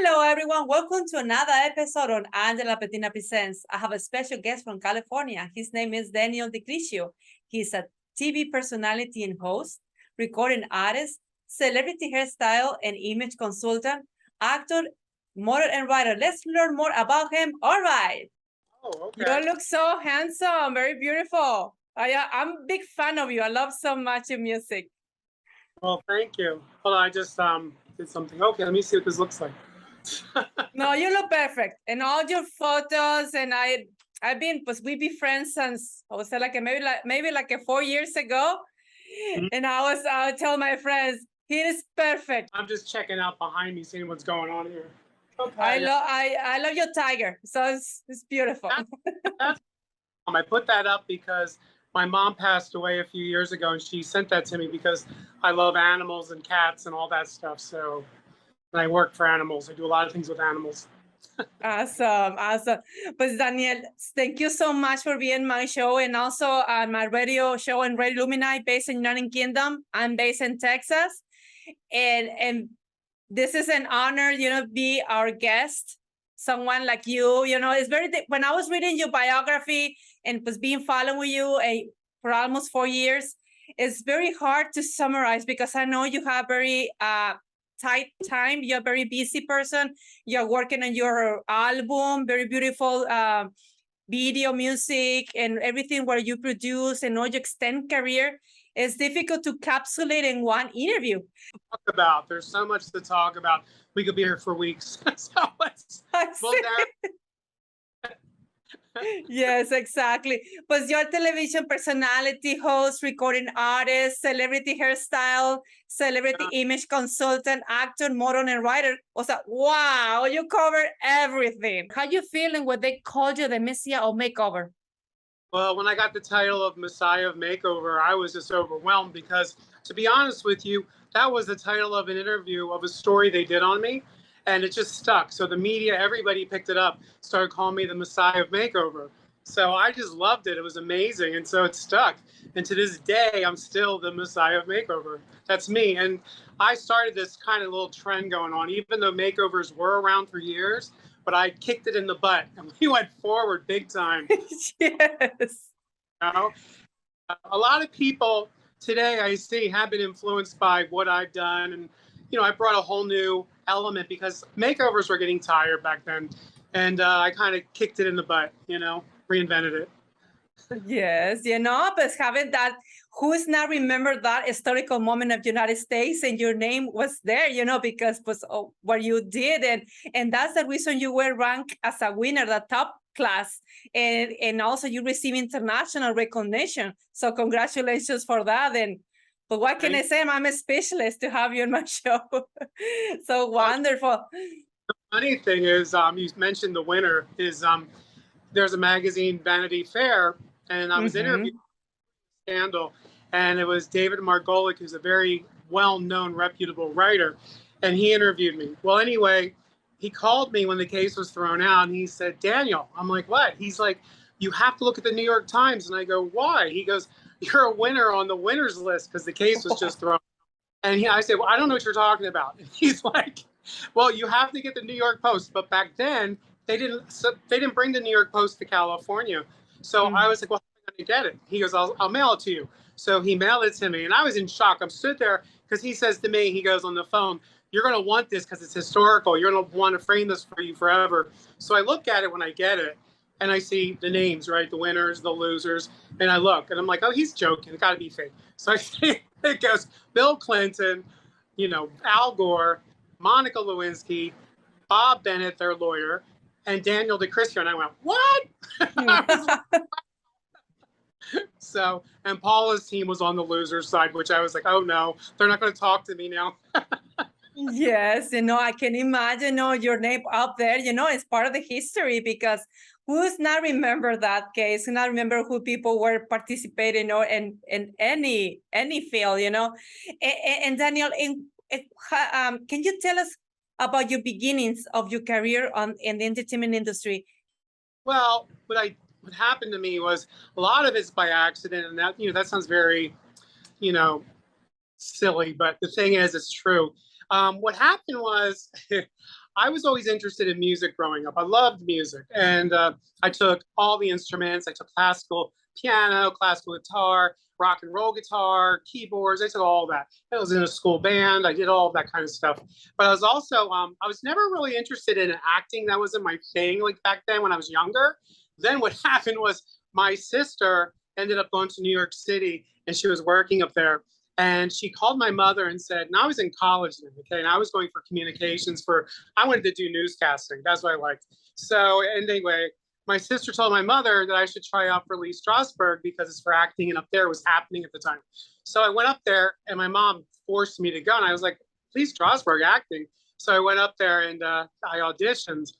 Hello, everyone. Welcome to another episode on Lapetina Presents. I have a special guest from California. His name is Daniel DiCriscio. He's a TV personality and host, recording artist, celebrity hairstyle and image consultant, actor, model, and writer. Let's learn more about him. All right. Oh, okay. You look so handsome, very beautiful. I'm a big fan of you. I love so much your music. Well, thank you. Hold on, I just did something. Okay, let me see what this looks like. No, you look perfect. And all your photos, and I've been, we be friends since, I was like maybe 4 years ago. Mm-hmm. And I tell my friends, he is perfect. I'm just checking out behind me, seeing what's going on here. Okay. I love your tiger. So it's beautiful. I put that up because my mom passed away a few years ago, and she sent that to me because I love animals and cats and all that stuff. So I work for animals. I do a lot of things with animals. Awesome. But Daniel, thank you so much for being on my show and also on my radio show in Radio Lumini based in United Kingdom. I'm based in Texas. And this is an honor, be our guest. Someone like you, it's when I was reading your biography and was being following you for almost 4 years, it's very hard to summarize because I know you have very tight time. You're a very busy person. You're working on your album, very beautiful video, music, and everything where you produce and all your extended career. It's difficult to capsulate in one interview. There's so much to talk about. We could be here for weeks. So Yes, exactly. But you're a television personality, host, recording artist, celebrity hairstyle, celebrity image consultant, actor, model, and writer. Wow, you cover everything. How you feeling when they called you the Messiah of Makeover? Well, when I got the title of Messiah of Makeover, I was just overwhelmed because, to be honest with you, that was the title of an interview of a story they did on me, and it just stuck. So the media, everybody picked it up, started calling me the Messiah of Makeover. So I just loved it. It was amazing, and so it stuck. And to this day, I'm still the Messiah of Makeover. That's me. And I started this kind of little trend going on, even though makeovers were around for years, but I kicked it in the butt, and we went forward big time. Yes. A lot of people today I see have been influenced by what I've done. And, I brought a whole new element because makeovers were getting tired back then. And I kind of kicked it in the butt, reinvented it. Yes, but having that, who's not remember that historical moment of the United States and your name was there, because what you did. And that's the reason you were ranked as a winner, the top class. And also you receive international recognition. So congratulations for that. But what can I say? I'm a specialist to have you on my show. So wonderful. The funny thing is, you mentioned the winner is there's a magazine, Vanity Fair, and I was interviewed Scandal, and it was David Margolick, who's a very well-known, reputable writer, and he interviewed me. Well, anyway, he called me when the case was thrown out, and he said, Daniel, I'm like, what? He's like, you have to look at the New York Times. And I go, why? He goes, you're a winner on the winners list because the case was just thrown. And I said, well, I don't know what you're talking about. And he's like, well, you have to get the New York Post. But back then, they didn't bring the New York Post to California. So I was like, well, how am I going to get it? He goes, I'll mail it to you. So he mailed it to me. And I was in shock. I'm stood there because he says to me, he goes on the phone, you're going to want this because it's historical. You're going to want to frame this for you forever. So I look at it when I get it. And I see the names, right? The winners, the losers. And I look and I'm like, oh, he's joking. It got to be fake. So I see it goes Bill Clinton, Al Gore, Monica Lewinsky, Bob Bennett, their lawyer, and Daniel DiCriscio. And I went, what? So, and Paula's team was on the loser side, which I was like, oh no, they're not going to talk to me now. Yes, I can imagine, your name up there, it's part of the history because who's not remember that case, who not remember who people were participating in any field, And Daniel, can you tell us about your beginnings of your career in the entertainment industry? Well, what happened to me was a lot of it's by accident, and that that sounds very silly, but the thing is, it's true. What happened was I was always interested in music growing up. I loved music. And I took all the instruments. I took classical piano, classical guitar, rock and roll guitar, keyboards. I took all that. I was in a school band. I did all of that kind of stuff. But I was also, I was never really interested in acting. That wasn't my thing, like back then when I was younger. Then what happened was my sister ended up going to New York City, and she was working up there. And she called my mother and said, and I was in college then, okay, and I was going for communications I wanted to do newscasting. That's what I liked. So, and anyway, my sister told my mother that I should try out for Lee Strasberg because it's for acting, and up there was happening at the time. So I went up there, and my mom forced me to go, and I was like, Lee Strasberg acting. So I went up there, and I auditioned,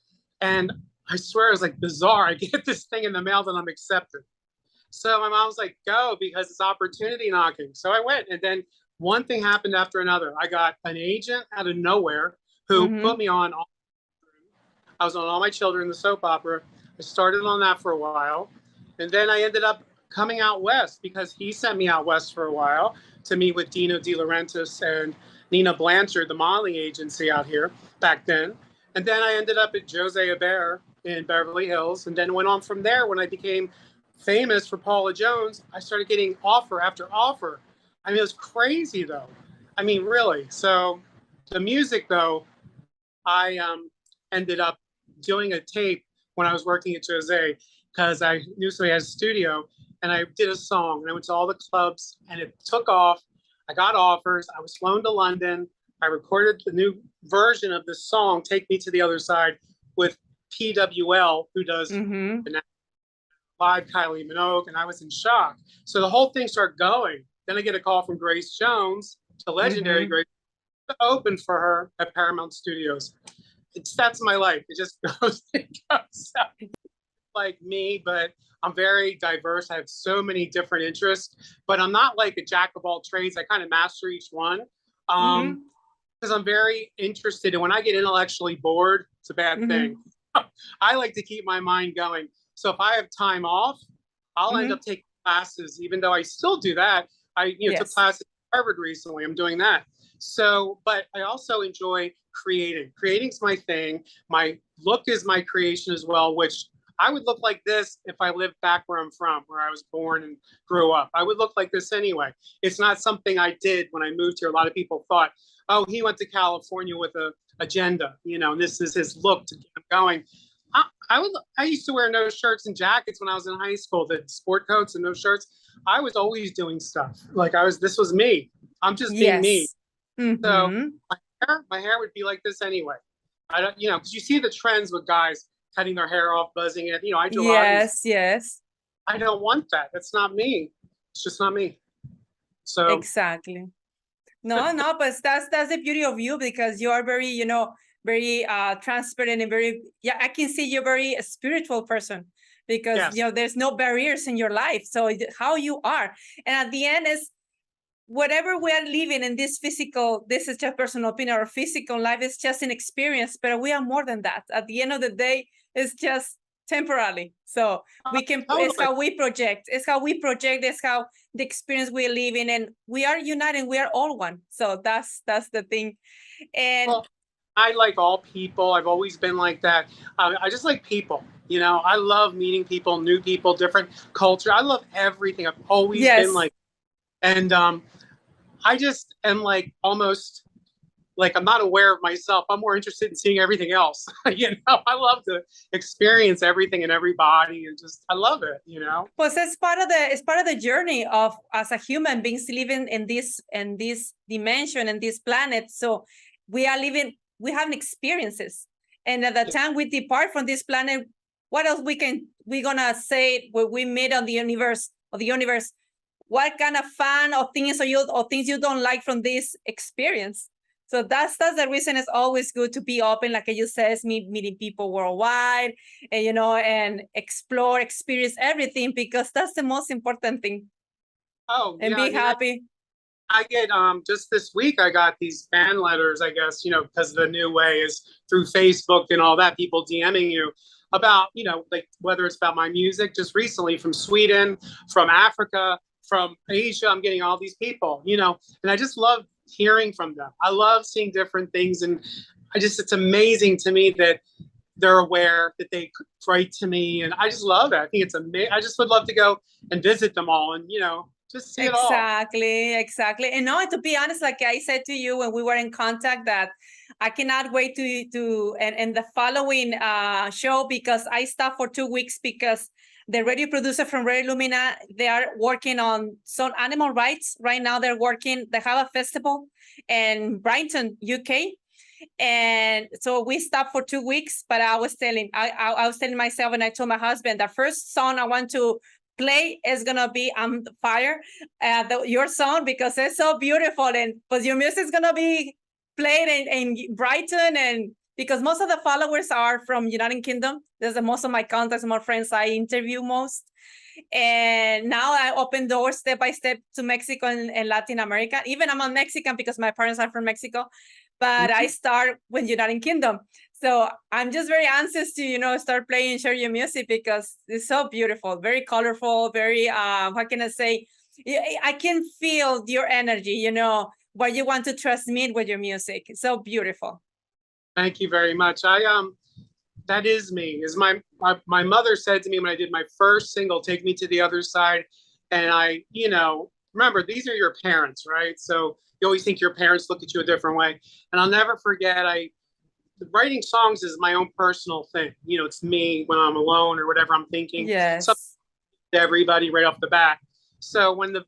and I swear it was like bizarre. I get this thing in the mail that I'm accepted. So my mom was like, go, because it's opportunity knocking. So I went, and then one thing happened after another. I got an agent out of nowhere who put me on. I was on All My Children, the soap opera. I started on that for a while. And then I ended up coming out west because he sent me out west for a while to meet with Dino De Laurentiis and Nina Blanchard, the modeling agency out here back then. And then I ended up at Jose Hebert in Beverly Hills, and then went on from there. When I became famous for Paula Jones, I started getting offer after offer. I mean, it was crazy though. I mean, really. So the music though, I ended up doing a tape when I was working at Jose because I knew somebody had a studio, and I did a song, and I went to all the clubs, and it took off. I got offers. I was flown to London. I recorded the new version of this song, Take Me to the Other Side, with PWL, who does the live Kylie Minogue, and I was in shock. So the whole thing started going. Then I get a call from Grace Jones, the legendary Grace, to open for her at Paramount Studios. That's my life. It just goes, it goes like me, but I'm very diverse. I have so many different interests, but I'm not like a jack of all trades. I kind of master each one. Because I'm very interested, and when I get intellectually bored, it's a bad thing. I like to keep my mind going. So if I have time off, I'll end up taking classes, even though I still do that. I took classes at Harvard recently. I'm doing that. So, but I also enjoy creating. Creating's my thing. My look is my creation as well, which I would look like this if I lived back where I'm from, where I was born and grew up. I would look like this anyway. It's not something I did when I moved here. A lot of people thought, oh, he went to California with an agenda, and this is his look to get him going. I used to wear no shirts and jackets when I was in high school, the sport coats and no shirts. I was always doing stuff. Like this was me. I'm just being me. So my hair would be like this anyway. I don't, because you see the trends with guys cutting their hair off, buzzing it. I do a lot of these. Yes. I don't want that. That's not me. It's just not me. So exactly. No, but that's the beauty of you, because you are very, very transparent and very, I can see you're very a spiritual person, because there's no barriers in your life. So how you are, and at the end is whatever we are living in this physical, this is just personal opinion, or physical life is just an experience, but we are more than that. At the end of the day, it's just temporarily. So we can, it's how we project, it's how the experience we're living, and we are united, we are all one. So that's the thing. And I like all people. I've always been like that. I just like people. I love meeting people, new people, different culture. I love everything. I've always been like, and I just am like almost like I'm not aware of myself. I'm more interested in seeing everything else. I love to experience everything and everybody, and just I love it. Well, it's part of the journey of as a human beings living in this dimension and this planet. So we have experiences, and at the time we depart from this planet, what else we're gonna say when we meet on the universe? What kind of fun or things you don't like from this experience? So that's the reason it's always good to be open, like you said, meeting people worldwide, and and explore, experience everything, because that's the most important thing. And be happy. I get just this week I got these fan letters, I guess, because the new way is through Facebook and all that, people DMing you about, like whether it's about my music, just recently from Sweden, from Africa, from Asia. I'm getting all these people, and I just love hearing from them. I love seeing different things, and it's amazing to me that they're aware, that they write to me, and I just love it. I think it's amazing. I just would love to go and visit them all, and just see it all. Exactly. And no, to be honest, like I said to you when we were in contact, that I cannot wait and the following show, because I stopped for 2 weeks because the radio producer from Radio Lumina, they are working on some animal rights right now. They have a festival in Brighton, UK. And so we stopped for 2 weeks, but I was telling myself, and I told my husband, the first song I want to play is gonna be "I'm the Fire," your song, because it's so beautiful, and because your music is gonna be played in Brighton, and because most of the followers are from United Kingdom. There's most of my contacts, more friends I interview most. And now I open doors step by step to Mexico and Latin America. Even I'm a Mexican because my parents are from Mexico, but I start with United Kingdom. So I'm just very anxious to, start playing and share your music, because it's so beautiful, very colorful, very, what can I say? I can feel your energy, what you want to transmit with your music. It's so beautiful. Thank you very much. That is me. Is my mother said to me when I did my first single, "Take Me to the Other Side," and I, remember, these are your parents, right? So you always think your parents look at you a different way. And I'll never forget, writing songs is my own personal thing. It's me when I'm alone or whatever I'm thinking. Yes. To everybody right off the bat. So when the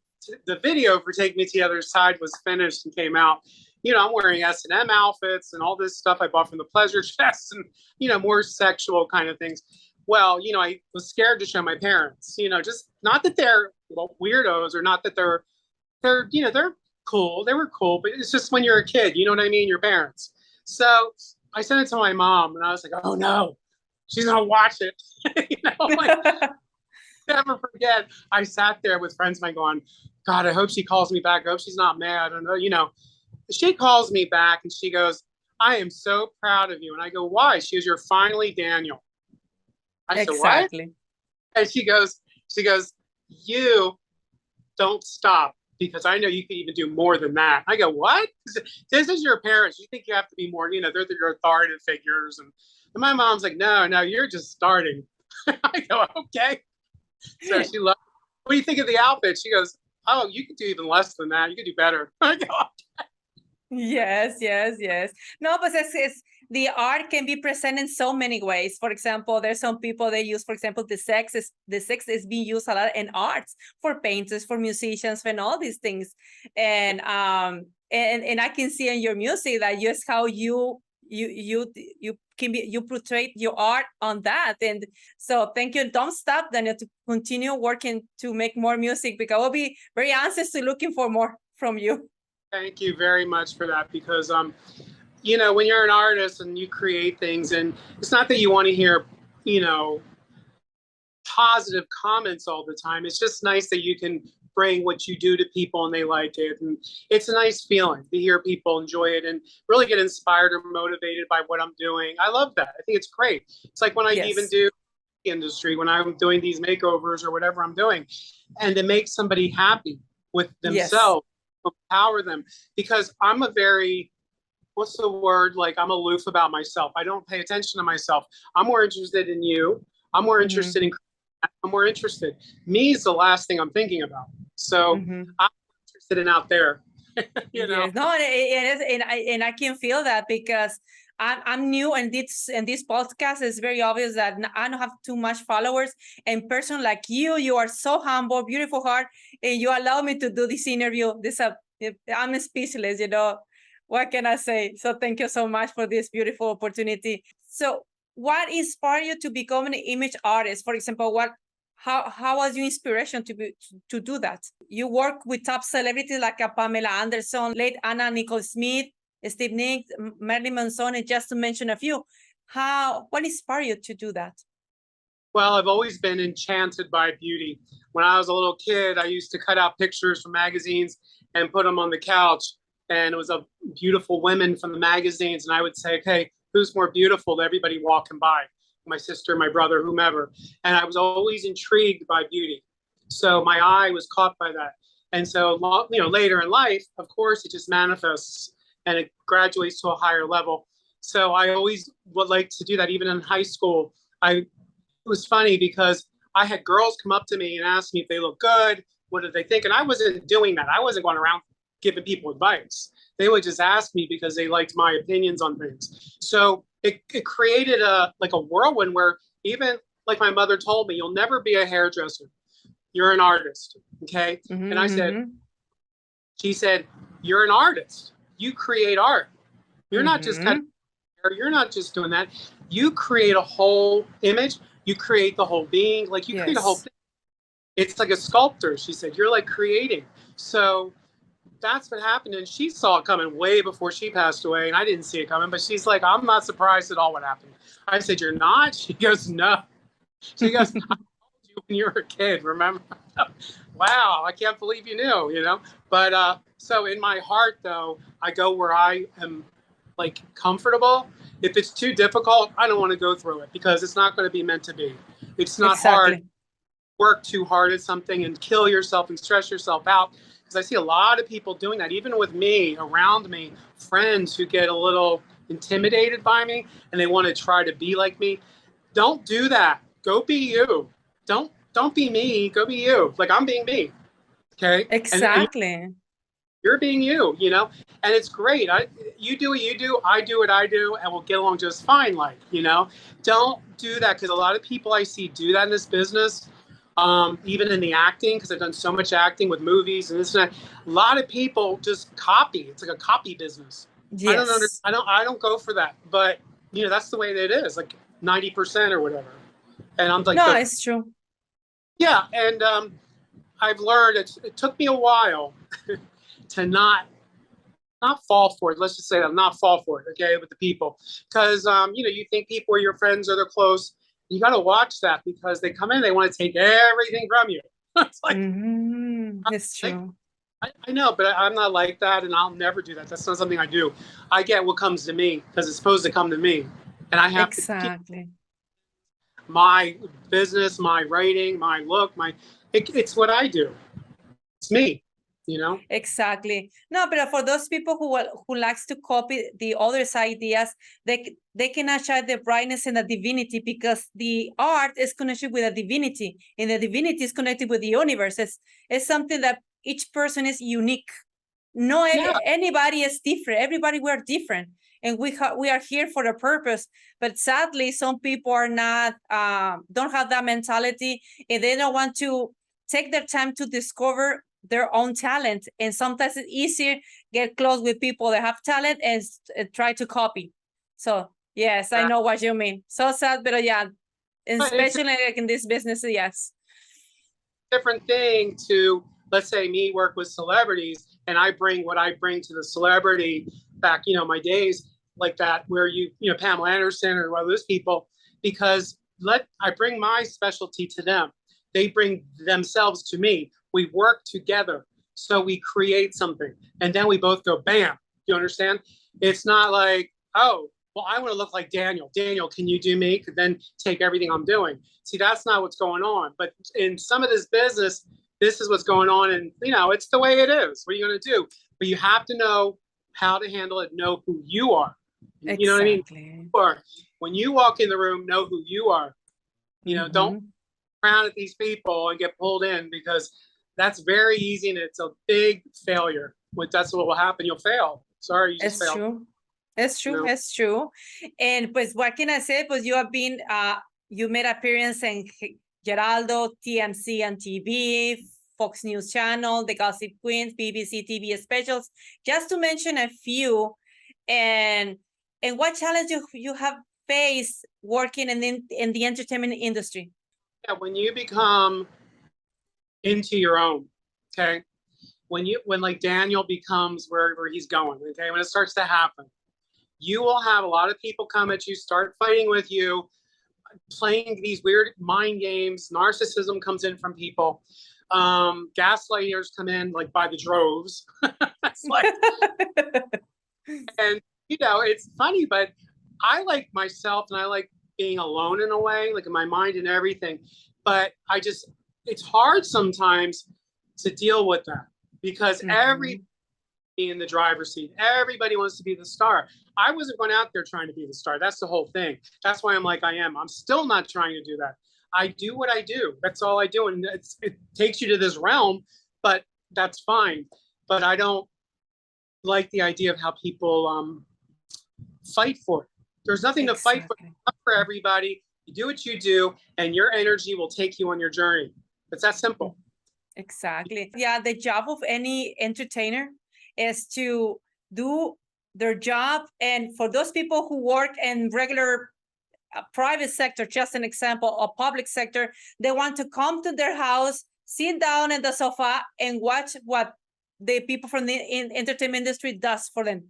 video for "Take Me to the Other Side" was finished and came out, I'm wearing S&M outfits and all this stuff I bought from the Pleasure Chest, and, more sexual kind of things. Well, I was scared to show my parents, just not that they're weirdos, or not that they're cool. They were cool, but it's just when you're a kid, you know what I mean? Your parents. So I sent it to my mom, and I was like, "Oh no, she's gonna watch it." Never forget. I sat there with friends of mine going, "God, I hope she calls me back. I hope she's not mad." And she calls me back and she goes, "I am so proud of you." And I go, "Why?" She goes, "You're finally Daniel." I said, "What?" And she goes, "You don't stop, because I know you can even do more than that." I go, "What?" This is your parents. You think you have to be more, they're your authoritative figures. And my mom's like, no, you're just starting. I go, "Okay." So she loved it. "What do you think of the outfit?" She goes, "Oh, you could do even less than that. You could do better." I go, "Okay." Yes. No, but the art can be present in so many ways. For example, there's some people they use, for example, the sex is being used a lot in arts, for painters, for musicians, and all these things. And and I can see in your music that just how you portray your art on that. And so thank you. Don't stop, Daniel, to continue working to make more music, because I'll be very anxious to looking for more from you. Thank you very much for that, because when you're an artist and you create things, and it's not that you want to hear positive comments all the time. It's just nice that you can bring what you do to people and they like it, and it's a nice feeling to hear people enjoy it and really get inspired or motivated by what I'm doing. I love that. I think it's great. It's like when I even do the industry, when I'm doing these makeovers or whatever I'm doing, and to make somebody happy with themselves, empower them, because I'm a very, what's the word? Like, I'm aloof about myself. I don't pay attention to myself. I'm more interested in you. I'm more interested in, me is the last thing I'm thinking about. So I'm interested in out there. Yes. No, it is, and I can feel that, because I'm new, and this podcast is very obvious that I don't have too much followers. And person like you are so humble, beautiful heart, and you allow me to do this interview. I'm speechless. What can I say? So thank you so much for this beautiful opportunity. So what inspired you to become an image artist? For example, how was your inspiration to do that? You work with top celebrities like Pamela Anderson, late Anna Nicole Smith, Stevie Nicks, Marilyn Manson, and just to mention a few. What inspired you to do that? Well, I've always been enchanted by beauty. When I was a little kid, I used to cut out pictures from magazines and put them on the couch. And it was of beautiful women from the magazines. And I would say, "Okay, who's more beautiful?" to everybody walking by, my sister, my brother, whomever. And I was always intrigued by beauty. So my eye was caught by that. And so, later in life, of course, it just manifests and it graduates to a higher level. So I always would like to do that. Even in high school, it was funny because I had girls come up to me and ask me if they look good, what did they think? And I wasn't doing that. I wasn't going around giving people advice. They would just ask me because they liked my opinions on things. So it created a whirlwind where even like my mother told me, you'll never be a hairdresser. You're an artist. Okay. And I said, she said, you're an artist. You create art. You're not just cutting hair. You're not just doing that. You create a whole image. You create the whole being. Like you create a whole thing. It's like a sculptor. She said, you're like creating. So that's what happened. And she saw it coming way before she passed away. And I didn't see it coming. But she's like, I'm not surprised at all what happened. I said, you're not? She goes, no. She goes, I told you when you were a kid, remember? Wow, I can't believe you knew, you know? But so in my heart, though, I go where I am like comfortable. If it's too difficult, I don't want to go through it because it's not going to be meant to be. It's not hard. Work too hard at something and kill yourself and stress yourself out. Because I see a lot of people doing that, even with me, around me, friends who get a little intimidated by me and they want to try to be like me. Don't do that. Go be you. Don't be me. Go be you. Like I'm being me. Okay. Exactly. And you're being you, you know, and it's great. You do what you do. I do what I do, and we'll get along just fine. Like, you know, don't do that because a lot of people I see do that in this business. Even in the acting, because I've done so much acting with movies and this and that. A lot of people just copy. It's like a copy business. Yes. I don't go for that. But you know, that's the way that it is, like 90% or whatever. And I'm like, no, it's true. Yeah, and I've learned it took me a while to not fall for it. Let's just say that not fall for it, okay, with the people, because you know, you think people are your friends or they're close. You got to watch that because they come in, they want to take everything from you. It's like, it's true. I know, but I'm not like that, and I'll never do that. That's not something I do. I get what comes to me because it's supposed to come to me, and I have to keep my business, my writing, my look, it's what I do. It's me. You know, exactly. No, but for those people who likes to copy the others' ideas, they cannot share the brightness and the divinity because the art is connected with the divinity, and the divinity is connected with the universe. It's something that each person is unique. No, anybody is different. Everybody, we are different, and we are here for a purpose. But sadly, some people are not don't have that mentality, and they don't want to take their time to discover their own talent. And sometimes it's easier get close with people that have talent and try to copy. So yes, I know what you mean. So sad, but yeah, especially like in this business, yes. Different thing to, let's say, me work with celebrities and I bring what I bring to the celebrity back, you know, my days like that, where you know, Pamela Anderson or one of those people, because I bring my specialty to them. They bring themselves to me. We work together. So we create something. And then we both go, bam. You understand? It's not like, oh, well, I want to look like Daniel. Daniel, can you do me? Could then take everything I'm doing. See, that's not what's going on. But in some of this business, this is what's going on. And, you know, it's the way it is. What are you going to do? But you have to know how to handle it, know who you are. You know what I mean? Or when you walk in the room, know who you are. You know, don't frown at these people and get pulled in, because that's very easy and it's a big failure. That's what will happen. You'll fail. Sorry, you just failed. True. It's true. No. It's true. And pues, what can I say? Pues you have been, you made appearance in Geraldo, TMC and TV, Fox News Channel, The Gossip Queens, BBC TV specials, just to mention a few. And what challenge you have faced working in the entertainment industry? Yeah, when you become into your own, okay, when like Daniel becomes wherever he's going, okay, when it starts to happen, you will have a lot of people come at you, start fighting with you, playing these weird mind games. Narcissism comes in from people. Gaslighters come in like by the droves. It's like, and you know, it's funny, but I like myself and I like being alone in a way, like in my mind and everything. But it's hard sometimes to deal with that, because be in the driver's seat. Everybody wants to be the star. I wasn't going out there trying to be the star. That's the whole thing. That's why I'm like I am. I'm still not trying to do that. I do what I do. That's all I do. And it takes you to this realm, but that's fine. But I don't like the idea of how people fight for it. There's nothing to fight for everybody. You do what you do, and your energy will take you on your journey. It's that simple. Exactly. Yeah, the job of any entertainer is to do their job. And for those people who work in regular private sector, just an example, or public sector, they want to come to their house, sit down in the sofa, and watch what the people from the entertainment industry does for them.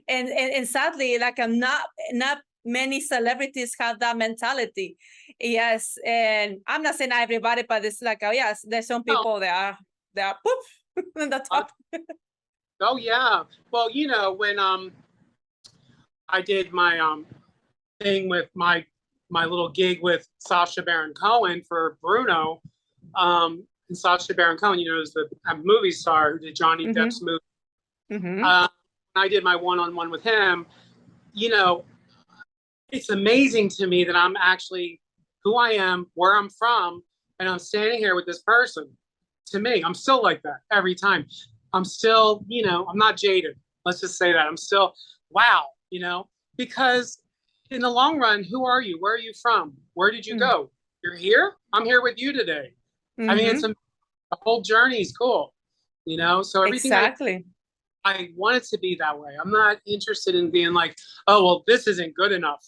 And sadly, like not many celebrities have that mentality. Yes, and I'm not saying everybody, but it's like, oh yes, there's some people that are poof on the top. Oh yeah. Well, you know, when I did my thing with my little gig with Sacha Baron Cohen for Bruno, and Sacha Baron Cohen, you know, is the movie star who did Johnny Depp's movie. I did my one-on-one with him. You know, it's amazing to me that I'm actually who I am, where I'm from, and I'm standing here with this person. To me, I'm still like that every time. I'm still, you know, I'm not jaded. Let's just say that. I'm still, wow, you know, because in the long run, who are you? Where are you from? Where did you go? You're here? I'm here with you today. I mean, it's the whole journey is cool, you know, so everything I want it to be that way. I'm not interested in being like, oh, well, this isn't good enough.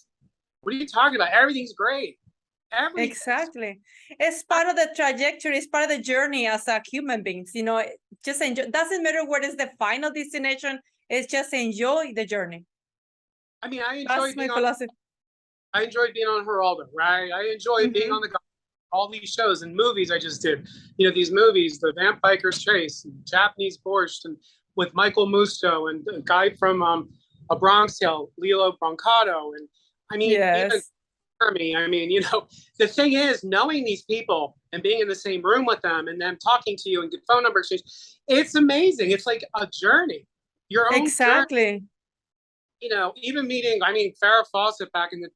What are you talking about? Everything's great. Exactly. It's part of the trajectory. It's part of the journey as a human beings. You know, just enjoy. Doesn't matter what is the final destination. It's just enjoy the journey. I mean, I enjoyed being on Geraldo, right? I enjoyed being on all these shows and movies I just did. You know, these movies, The Vampire's Chase, and Japanese Borscht, and with Michael Musto, and a guy from A Bronx Tale, Lilo Brancato, and I mean, even for me, I mean, you know, the thing is, knowing these people and being in the same room with them and them talking to you and get phone number exchange, it's amazing. It's like a journey, your own journey. You know, even meeting, I mean, Farrah Fawcett back in the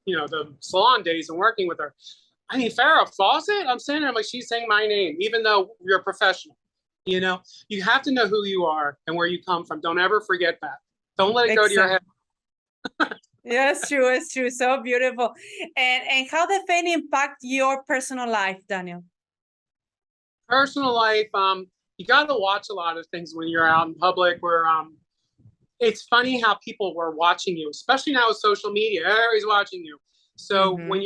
you know, the salon days and working with her. I mean, Farrah Fawcett, I'm saying, I'm like, she's saying my name, even though you're a professional. You know, you have to know who you are and where you come from. Don't ever forget that. Don't let it go to your head. Yeah, it's true. It's true. So beautiful. And how did fame impact your personal life, Daniel? Personal life, you got to watch a lot of things when you're out in public. Where it's funny how people were watching you, especially now with social media. Everybody's watching you. So when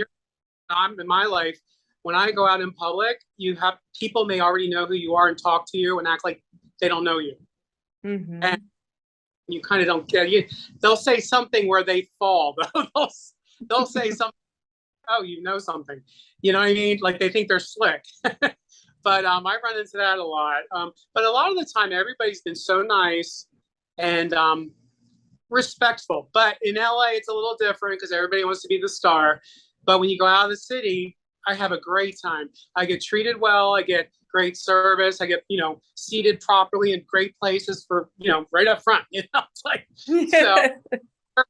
I'm in my life, when I go out in public, you have people may already know who you are and talk to you and act like they don't know you. And you kind of don't get you. They'll say something where they fall. They'll say something. Oh, you know something. You know what I mean? Like they think they're slick. But I run into that a lot. But a lot of the time, everybody's been so nice and respectful. But in LA, it's a little different because everybody wants to be the star. But when you go out of the city, I have a great time. I get treated well. I get great service. I get, you know, seated properly in great places for, you know, right up front. You know, it's like, so, you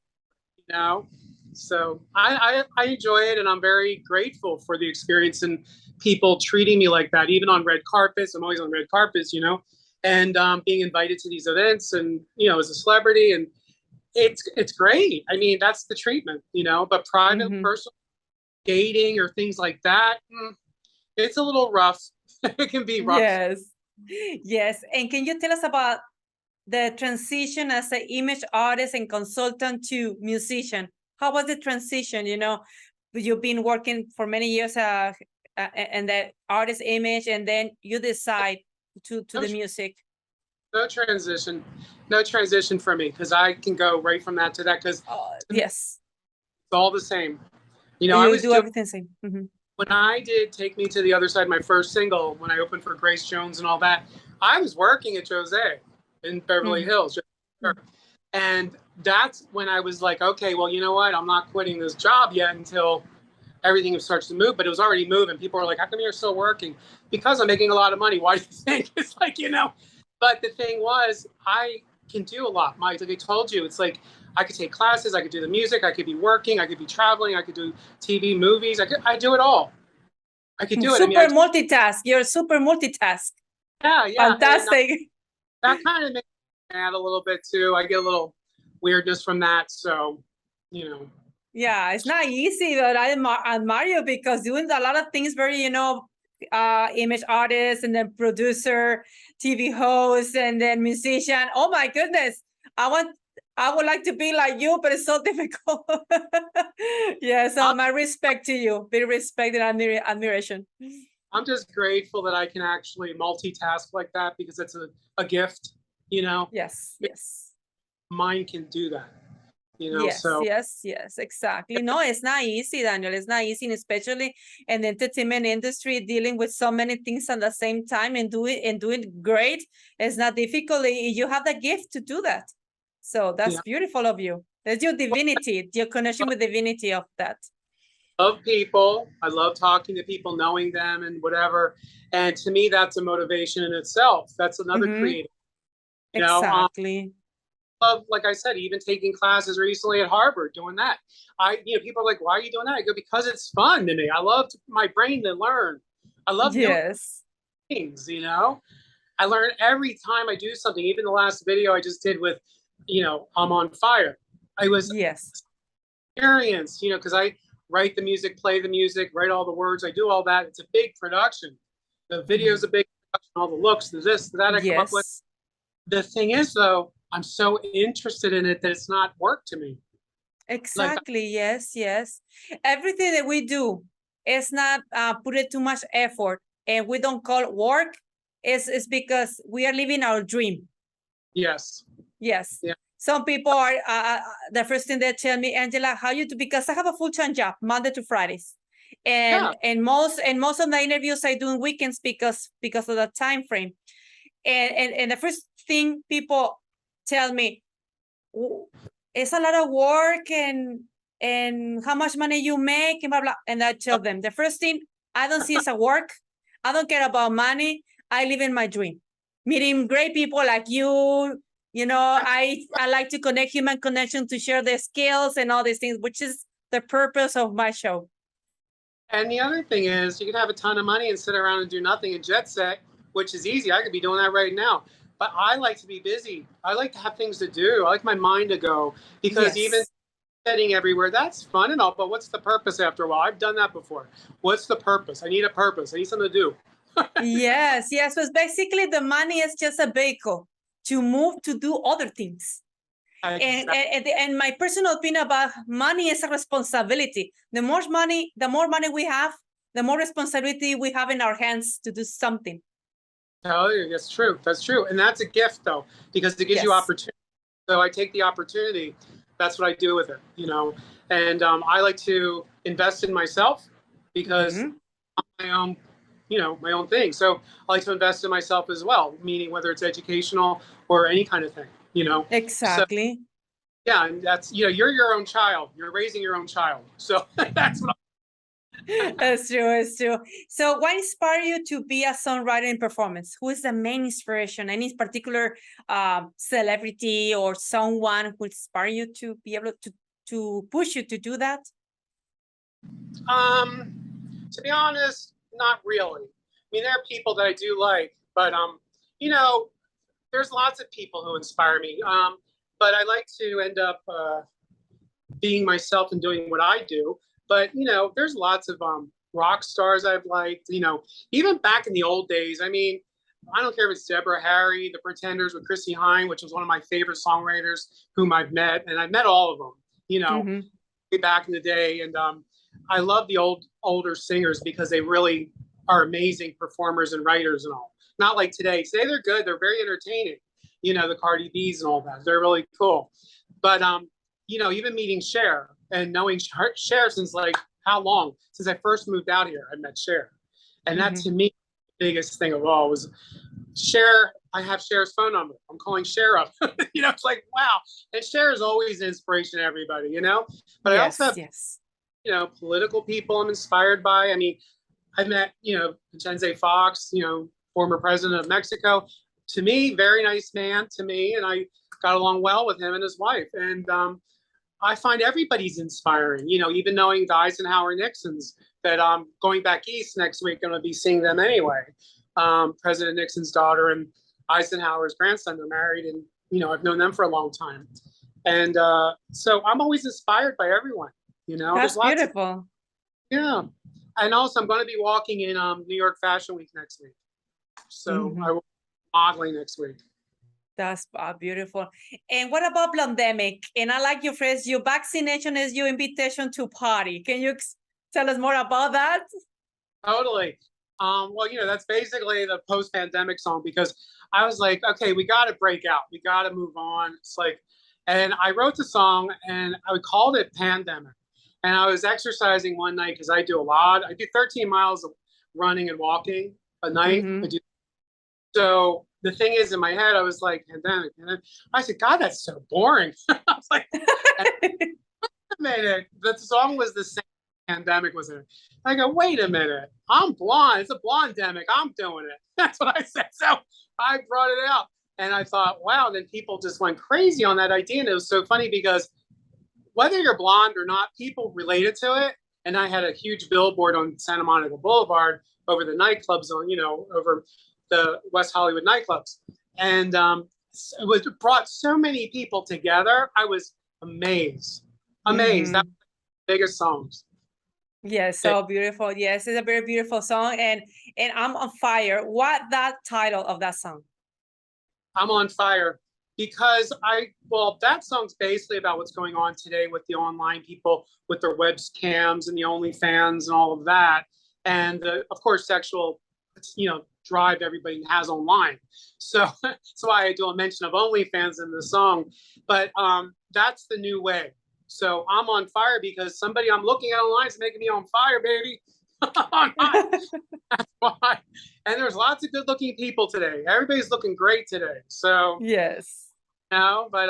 know, so I enjoy it, and I'm very grateful for the experience and people treating me like that. Even on red carpets, I'm always on red carpets, you know, and being invited to these events, and you know, as a celebrity, and it's great. I mean, that's the treatment, you know. But private, personal, dating or things like that, it's a little rough. It can be rough. Yes. And can you tell us about the transition as an image artist and consultant to musician? How was the transition? You know, you've been working for many years and the artist image, and then you decide to the music. No transition for me, because I can go right from that to that, because it's all the same. You know, you do everything same. When I did Take Me to the Other Side, my first single, when I opened for Grace Jones and all that, I was working at Jose in Beverly Hills. And that's when I was like, okay, well, you know what? I'm not quitting this job yet until everything starts to move. But it was already moving. People were like, how come you're still working? Because I'm making a lot of money. Why do you think? It's like, you know, But the thing was, I can do a lot. Like I told you, it's like I could take classes, I could do the music, I could be working, I could be traveling, I could do TV, movies. I do it all. I could do it. I mean, Super multitask. You're super multitask. yeah. Fantastic. And that kind of makes me mad a little bit too. I get a little weirdness from that. So, you know. Yeah, it's not easy, but I admire you because doing a lot of things very, image artist and then producer, TV host, and then musician. Oh my goodness. I would like to be like you, but it's so difficult. Yeah, so my respect to you. Big respect and admiration. I'm just grateful that I can actually multitask like that because it's a gift, you know. Yes. Mine can do that. Yes, exactly. No, it's not easy, Daniel. It's not easy, and especially in the entertainment industry, dealing with so many things at the same time and do it great. It's not difficult. You have the gift to do that. So that's beautiful of you. That's your divinity, your connection with divinity of that. Love people. I love talking to people, knowing them and whatever. And to me, that's a motivation in itself. That's another creative. Exactly. Love, like I said, even taking classes recently at Harvard, doing that. People are like, why are you doing that? I go, because it's fun to me. I love my brain to learn. I love doing things, I learn every time I do something. Even the last video I just did with, I'm on fire. I was experienced, because I write the music, play the music, write all the words. I do all that. It's a big production. The video's a big production, all the looks, the this, the that I come up with. The thing is, though, I'm so interested in it that it's not work to me. Exactly. Yes. Everything that we do is not put it too much effort, and we don't call it work. It's because we are living our dream. Yes. Yeah. Some people are the first thing they tell me, Angela, how you do? Because I have a full-time job, Monday to Fridays, and most of the interviews I do on weekends because of the time frame. And the first thing people tell me, it's a lot of work and how much money you make and blah blah. And I tell them the first thing I don't see is a work. I don't care about money. I live in my dream, meeting great people like you. I like to connect, human connection, to share their skills and all these things, which is the purpose of my show. And the other thing is, you can have a ton of money and sit around and do nothing and jet set, which is easy. I could be doing that right now. But I like to be busy. I like to have things to do. I like my mind to go, because even setting everywhere, that's fun and all, but what's the purpose after a while? I've done that before. What's the purpose? I need a purpose. I need something to do. Yes. But basically the money is just a vehicle to move to do other things. Exactly. And my personal opinion about money is a responsibility. The more money we have, the more responsibility we have in our hands to do something. Oh, that's true. That's true. And that's a gift, though, because it gives you opportunity. So I take the opportunity. That's what I do with it, And I like to invest in myself because I'm my own, my own thing. So I like to invest in myself as well, meaning whether it's educational or any kind of thing, Exactly. So, yeah, and that's, you're your own child. You're raising your own child. So that's what It's true. So what inspired you to be a songwriter in performance? Who is the main inspiration? Any particular celebrity or someone who inspired you to be able to push you to do that? To be honest, not really. I mean, there are people that I do like, but there's lots of people who inspire me. But I like to end up being myself and doing what I do. But, there's lots of rock stars I've liked, even back in the old days. I mean, I don't care if it's Deborah Harry, The Pretenders with Chrissie Hynde, which was one of my favorite songwriters whom I've met. And I've met all of them, back in the day. And I love the older singers because they really are amazing performers and writers and all. Not like today. Today they're good. They're very entertaining. The Cardi B's and all that. They're really cool. But, even meeting Cher and knowing Cher since like how long? Since I first moved out here, I met Cher. And that to me, the biggest thing of all was Cher. I have Cher's phone number. I'm calling Cher up. It's like, wow. And Cher is always an inspiration to everybody, But I also have, political people I'm inspired by. I mean, I met, Vicente Fox, former president of Mexico. to me, very nice man to me, and I got along well with him and his wife. And I find everybody's inspiring, you know, even knowing the Eisenhower Nixons, that I'm going back east next week. I'm going to be seeing them anyway. President Nixon's daughter and Eisenhower's grandson, they're married, and, you know, I've known them for a long time. And so I'm always inspired by everyone, you know. That's There's lots beautiful. yeah. And also I'm going to be walking in New York Fashion Week next week. So I will be modeling next week. That's beautiful. And what about pandemic? And I like your phrase, your vaccination is your invitation to party. Can you tell us more about that? Totally. Well, you know, that's basically the post-pandemic song, because I was like, okay, we got to break out. We got to move on. It's like, and I wrote the song and I called it Pandemic. And I was exercising one night because I do 13 miles of running and walking a night. So the thing is, in my head, I was like, pandemic. And then I said, God, that's so boring. I was like, the song was the same. Pandemic was in it. I go, wait a minute. I'm blonde. It's a blonde-demic. I'm doing it. That's what I said. So I brought it out. And I thought, wow. And then people just went crazy on that idea. And it was so funny because whether you're blonde or not, people related to it. And I had a huge billboard on Santa Monica Boulevard over the nightclubs, on, you know, over the West Hollywood nightclubs. And it brought so many people together. I was amazed. That was the biggest songs. Yes, so beautiful. Yes, it's a very beautiful song. And I'm on fire. What that title of that song? I'm on fire because that song's basically about what's going on today with the online people, with their webcams and the OnlyFans and all of that. And of course, sexual, you know, drive everybody has online. So that's why I do a mention of OnlyFans in the song. But that's the new way. So I'm on fire because somebody I'm looking at online is making me on fire, baby. That's why. And there's lots of good looking people today. Everybody's looking great today. So yes. You know, but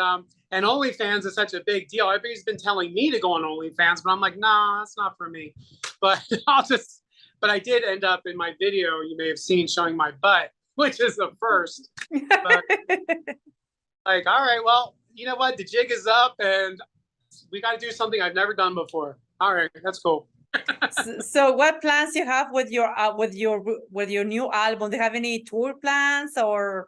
and OnlyFans is such a big deal. Everybody's been telling me to go on OnlyFans, but I'm like, nah, that's not for me. But but I did end up in my video, you may have seen, showing my butt, which is the first. But, like, all right, well, you know what? The jig is up and we got to do something I've never done before. All right, that's cool. So what plans you have with your new album? Do you have any tour plans or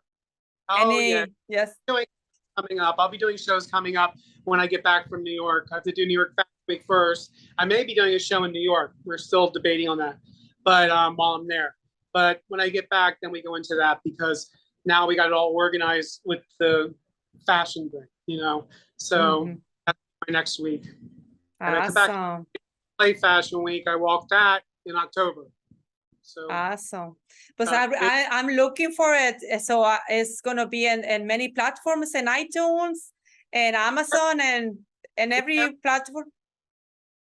any? Yes. Coming up. I'll be doing shows coming up when I get back from New York. I have to do New York Fashion Week first. I may be doing a show in New York. We're still debating on that, but while I'm there. But when I get back, then we go into that, because now we got it all organized with the fashion thing, you know. So that's my next week. And I come back, play Fashion Week. I walk that in October. So awesome. But I'm looking for it. So it's gonna be in many platforms, in iTunes and Amazon and every platform.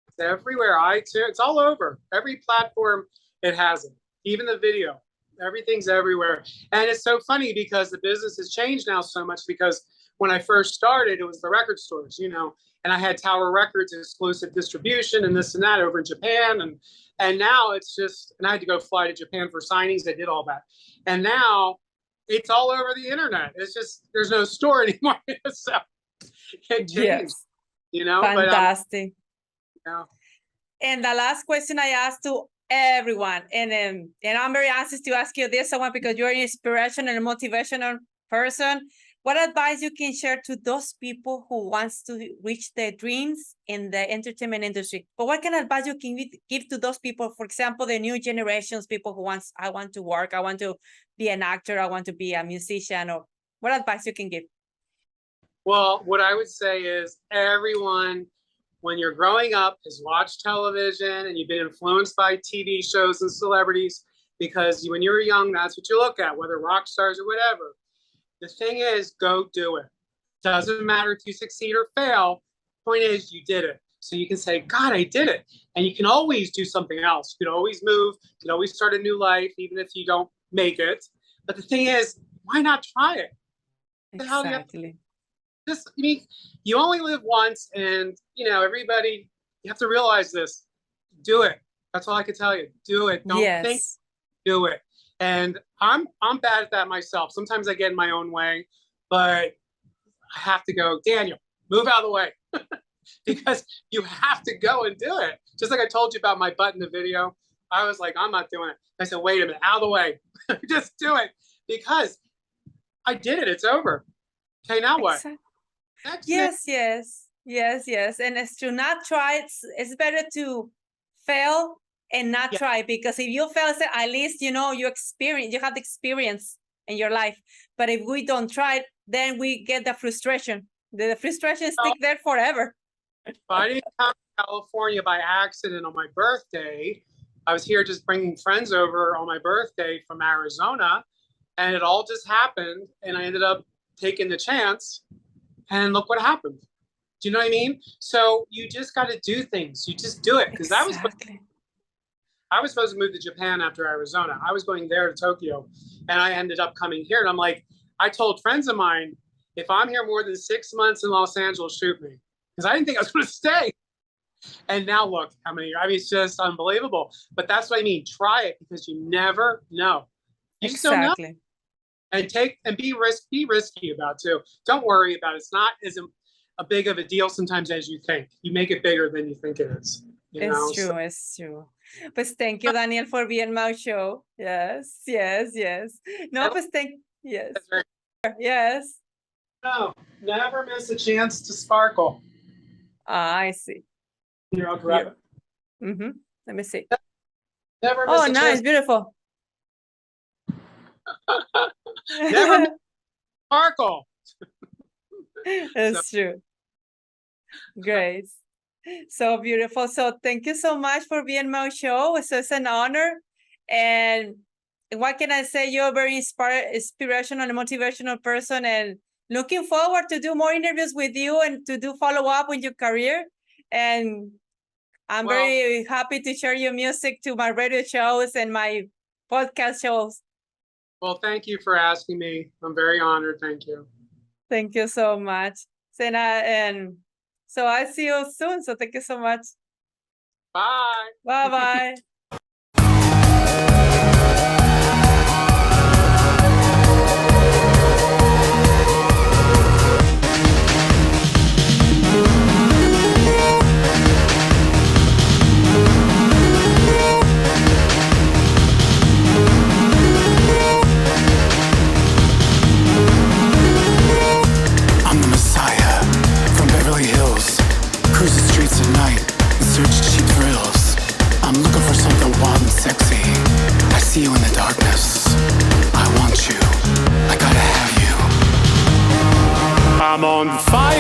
It's everywhere. iTunes. It's all over. Every platform it has it. Even the video. Everything's everywhere. And it's so funny because the business has changed now so much, because when I first started, it was the record stores, you know, and I had Tower Records exclusive distribution and this and that over in Japan. And now it's just, and I had to go fly to Japan for signings. I did all that. And now it's all over the internet. It's just, there's no store anymore. So it changed, you know. Fantastic. But, yeah. And the last question I asked to everyone, and I'm very anxious to ask you this one, because you're an inspirational and motivational person. What advice you can share to those people who wants to reach their dreams in the entertainment industry? But what kind of advice you can give to those people, for example, the new generations, people who I want to work, I want to be an actor, I want to be a musician, or what advice you can give? Well, what I would say is, everyone, when you're growing up, has watched television and you've been influenced by TV shows and celebrities, because when you were young, that's what you look at, whether rock stars or whatever. The thing is, go do it. Doesn't matter if you succeed or fail. Point is, you did it. So you can say, God, I did it. And you can always do something else. You can always move. You can always start a new life, even if you don't make it. But the thing is, why not try it? Exactly. You only live once, and, you know, everybody, you have to realize this. Do it. That's all I can tell you. Do it. Don't think. Do it. And I'm bad at that myself. Sometimes I get in my own way, but I have to go, Daniel, move out of the way. Because you have to go and do it. Just like I told you about my butt in the video. I was like, I'm not doing it. I said, wait a minute, out of the way. Just do it. Because I did it. It's over. Okay, now what? Exactly. Next, Yes. And it's to not try. It's better to fail and not try, because if you fail, at least you have the experience in your life. But if we don't try, then we get the frustration. The frustration stick there forever. I didn't come to California by accident on my birthday. I was here just bringing friends over on my birthday from Arizona, and it all just happened, and I ended up taking the chance, and look what happened. Do you know what I mean? So you just got to do things. You just do it, because I was supposed to move to Japan after Arizona. I was going there to Tokyo, and I ended up coming here, and I'm like, I told friends of mine, if I'm here more than 6 months in Los Angeles, shoot me. Because I didn't think I was going to stay. And now look how many, it's just unbelievable. But that's what I mean. Try it, because you never know. You still know. And be risky about it too. Don't worry about it. It's not as a big of a deal sometimes as you think. You make it bigger than you think it is. It's true. Pues thank you, Daniel, for being on my show. Yes. No, pues yes. Yes. No, never miss a chance to sparkle. I see. Here, I'll grab it. Let me see. Never miss a chance. Beautiful. Never miss sparkle. It's true. Great. So beautiful. So thank you so much for being on my show. It's an honor. And what can I say? You're a very inspirational and motivational person, and looking forward to do more interviews with you and to do follow-up with your career. And I'm very happy to share your music to my radio shows and my podcast shows. Well, thank you for asking me. I'm very honored. Thank you. Thank you so much. And so I see you soon. So thank you so much. Bye. Bye-bye. I'm the Messiah from Beverly Hills. Cruise the streets at night and search cheap thrills. I'm looking for something wild and sexy. I see you in the darkness. I want you. I gotta have you. I'm on fire.